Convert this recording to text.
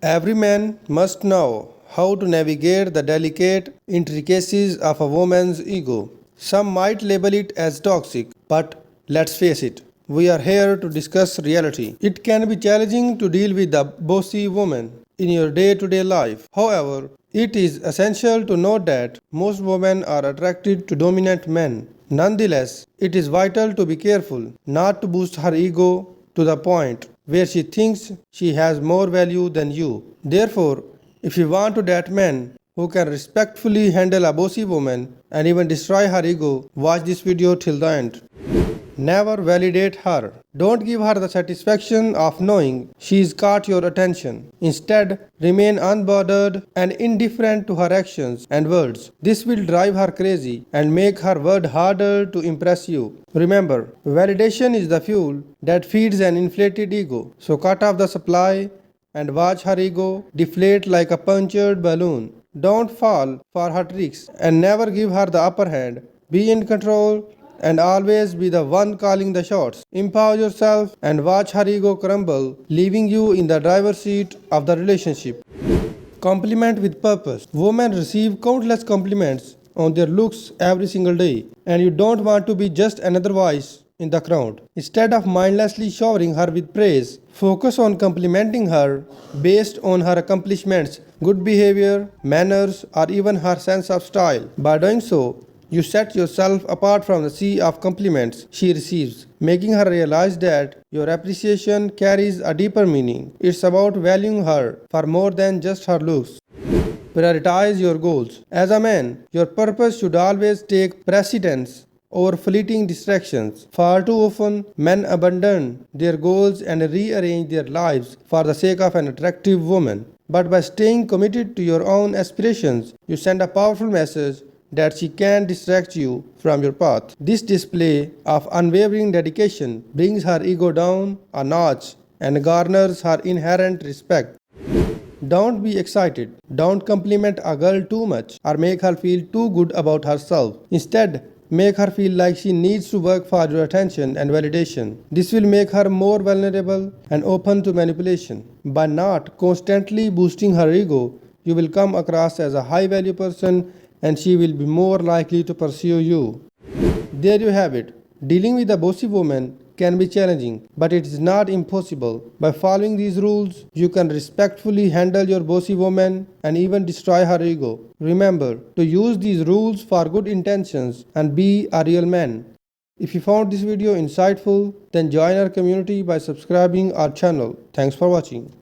Every man must know how to navigate the delicate intricacies of a woman's ego. Some might label it as toxic, but let's face it, we are here to discuss reality. It can be challenging to deal with the bossy woman in your day to day life. However, it is essential to note that most women are attracted to dominant men. Nonetheless, it is vital to be careful not to boost her ego to the point where she thinks she has more value than you. Therefore, if you want to date men who can respectfully handle a bossy woman and even destroy her ego, watch this video till the end. Never validate her. Don't give her the satisfaction of knowing she's caught your attention. Instead, remain unbothered and indifferent to her actions and words. This will drive her crazy and make her work harder to impress you. Remember, validation is the fuel that feeds an inflated ego. So cut off the supply and watch her ego deflate like a punctured balloon. Don't fall for her tricks and never give her the upper hand. Be in control and always be the one calling the shots. Empower yourself and watch her ego crumble, leaving you in the driver's seat of the relationship. Compliment with purpose. Women receive countless compliments on their looks every single day, and you don't want to be just another voice in the crowd. Instead of mindlessly showering her with praise, focus on complimenting her based on her accomplishments, good behavior, manners, or even her sense of style. By doing so, you set yourself apart from the sea of compliments she receives, making her realize that your appreciation carries a deeper meaning. It's about valuing her for more than just her looks. Prioritize your goals. As a man, your purpose should always take precedence over fleeting distractions. Far too often, men abandon their goals and rearrange their lives for the sake of an attractive woman. But by staying committed to your own aspirations, you send a powerful message that she can't distract you from your path. This display of unwavering dedication brings her ego down a notch and garners her inherent respect. Don't be excited. Don't compliment a girl too much or make her feel too good about herself. Instead, make her feel like she needs to work for your attention and validation. This will make her more vulnerable and open to manipulation. By not constantly boosting her ego, you will come across as a high value person and she will be more likely to pursue you. There you have it. Dealing with a bossy woman can be challenging, but it is not impossible. By following these rules, you can respectfully handle your bossy woman and even destroy her ego. Remember to use these rules for good intentions and be a real man. If you found this video insightful, then join our community by subscribing our channel. Thanks for watching.